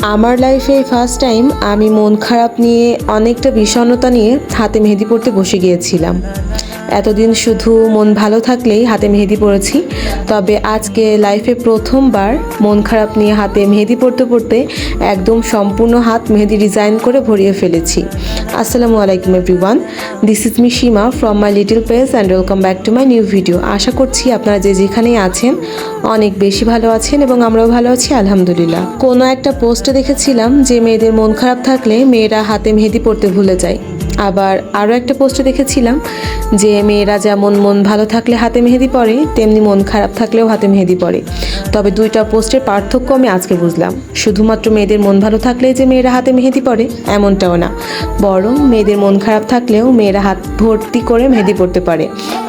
আমার লাইফে first time আমি মন খারাপ নিয়ে অনেকটা বিষণ্ণতা নিয়ে হাতে মেহেদি পড়তে বসে গিয়েছিলাম। এতদিন শুধু মন ভালো থাকলেই হাতে মেহেদি পড়েছি, তবে আজকে লাইফে প্রথমবার মন খারাপ নিয়ে হাতে মেহেদি পড়তে পড়তে একদম সম্পূর্ণ হাত মেহেদি ডিজাইন করে ভরিয়ে ফেলেছি। আসসালামু আলাইকুম everyone, this is me Seema from my little page and welcome back to my new video. আশা করছি আপনারা যে যেখানেই আছেন অনেক বেশি ভালো আছেন এবং আমরাও ভালো আছি আলহামদুলিল্লাহ। কোনো একটা পোস্টে দেখেছিলাম যে মেয়েদের মন খারাপ থাকলে মেয়েরা হাতে মেহেদি পড়তে ভুলে যায়। আবার আরও একটা পোস্টে দেখেছিলাম যে মেয়েরা যেমন মন ভালো থাকলে হাতে মেহেদি পড়ে তেমনি মন খারাপ থাকলেও হাতে মেহেদি পড়ে। তবে দুইটা পোস্টের পার্থক্য আমি আজকে বুঝলাম। শুধুমাত্র মেয়েদের মন ভালো থাকলে যে মেয়েরা হাতে মেহেদি পড়ে এমনটাও না, বরং মেয়েদের মন খারাপ থাকলেও মেয়েরা হাত ভর্তি করে মেহেদি পড়তে পারে।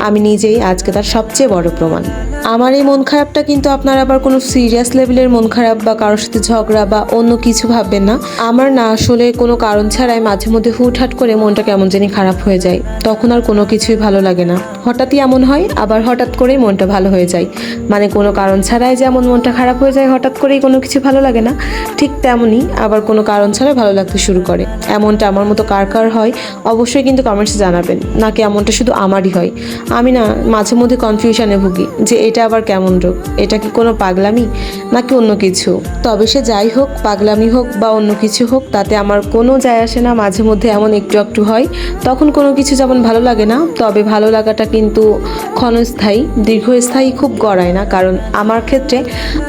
আমি নিজেই আজকে তার সবচেয়ে বড় প্রমাণ। আমার এই মন খারাপটা কিন্তু আপনারা আবার কোনো সিরিয়াস লেভেলের মন খারাপ বা কারোর সাথে ঝগড়া বা অন্য কিছু ভাববেন না। আমার না আসলে কোনো কারণ ছাড়াই মাঝে মধ্যে হুটহাট করে মনটা কেমন জানি খারাপ হয়ে যায়, তখন আর কোনো কিছুই ভালো লাগে না। হঠাৎই এমন হয়, আবার হঠাৎ করেই মনটা ভালো হয়ে যায়। মানে কোনো কারণ ছাড়াই যেমন মনটা খারাপ হয়ে যায়, হঠাৎ করেই কোনো কিছু ভালো লাগে না, ঠিক তেমনই আবার কোনো কারণ ছাড়াই ভালো লাগতে শুরু করে। এমনটা আমার মতো কার কার হয় অবশ্যই কিন্তু কমেন্টসে জানাবেন, নাকি এমনটা শুধু আমারই হয়। আমি না মাঝে মধ্যে কনফিউশনে ভুগি যে এটা আবার কেমন রোগ, এটা কি কোনো পাগলামি নাকি অন্য কিছু। তবে সে যাই হোক, পাগলামি হোক বা অন্য কিছু হোক, তাতে আমার কোনো যায় আসে না। মাঝে মধ্যে এমন একটু একটু হয়, তখন কোনো কিছু যেমন ভালো লাগে না, তবে ভালো লাগাটা কিন্তু ক্ষণস্থায়ী, দীর্ঘস্থায়ী খুব গড়ায় না। কারণ আমার ক্ষেত্রে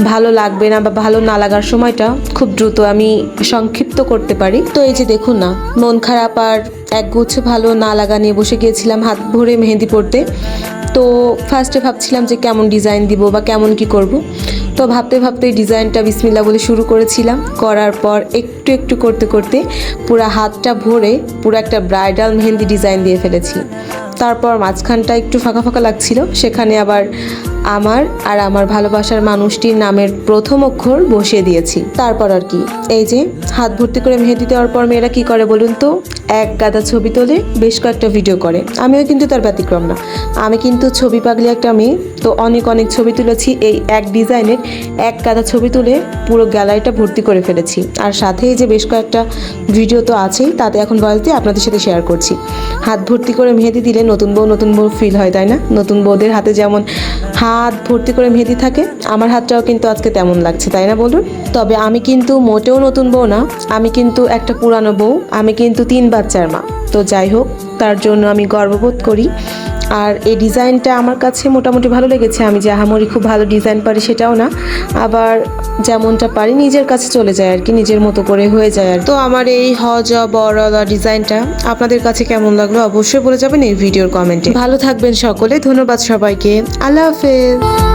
ভালো লাগবে না বা ভালো না লাগার সময়টা খুব দ্রুত আমি সংক্ষিপ্ত করতে পারি। তো এই যে দেখুন না, মন খারাপ আর একগুচ্ছ ভালো না লাগা নিয়ে বসে গিয়েছিলাম হাত ভরে মেহেদি পড়তে। তো ফার্স্টে ভাবছিলাম যে কেমন ডিজাইন দিব বা কেমন কি করব। তো ভাবতে ভাবতে ডিজাইনটা বিসমিল্লাহ বলে শুরু করেছিলাম। করার পর একটু একটু করতে করতে পুরো হাতটা ভরে পুরো একটা ব্রাইডাল মেহেন্দি ডিজাইন দিয়ে ফেলেছি। তারপর মাঝখানটা একটু ফাঁকা ফাঁকা লাগছিল, সেখানে আবার আমার আর আমার ভালোবাসার মানুষটির নামের প্রথম অক্ষর বসিয়ে দিয়েছি। তারপর আর কি, এই যে হাত ভর্তি করে মেহেদি দেওয়ার পর মেয়েরা কি করে বলুন তো, এক গাদা ছবি তোলে, বেশ কয়েকটা ভিডিও করে। আমিও কিন্তু তার ব্যতিক্রম না। আমি কিন্তু ছবি পাগলি একটা মেয়ে, তো অনেক অনেক ছবি তুলেছি। এই এক ডিজাইনের এক গাদা ছবি তুলে পুরো গ্যালারিটা ভর্তি করে ফেলেছি। আর সাথে যে বেশ কয়েকটা ভিডিও তো আছেই, তাতে এখন ভয়েস দিয়ে আপনাদের সাথে শেয়ার করছি। হাত ভর্তি করে মেহেদি দিলে নতুন বউ ফিল হয়, তাই না? নতুন বউদের হাতে যেমন হাত ভর্তি করে মেহেদি থাকে, আমার হাতটাও কিন্তু আজকে তেমন লাগছে, তাই না বলুন? তবে আমি কিন্তু মোটেও নতুন বউ না, আমি কিন্তু একটা পুরানো বউ। আমি কিন্তু 3 বাচ্চার মা। তো যাই হোক, তার জন্য আমি গর্ববোধ করি। আর এই ডিজাইনটা আমার কাছে মোটামুটি ভালো লেগেছে। আমি যে আহামরি খুব ভালো ডিজাইন পারি সেটাও না, আবার যেমনটা পারি নিজের কাছে চলে যায় আর কি, নিজের মতো করে হয়ে যায়। আর তো আমার এই বড়লা ডিজাইনটা আপনাদের কাছে কেমন লাগলো অবশ্যই বলে যাবেন এই ভিডিওর কমেন্টে। ভালো থাকবেন সকলে, ধন্যবাদ সবাইকে, আল্লাহ হাফেজ।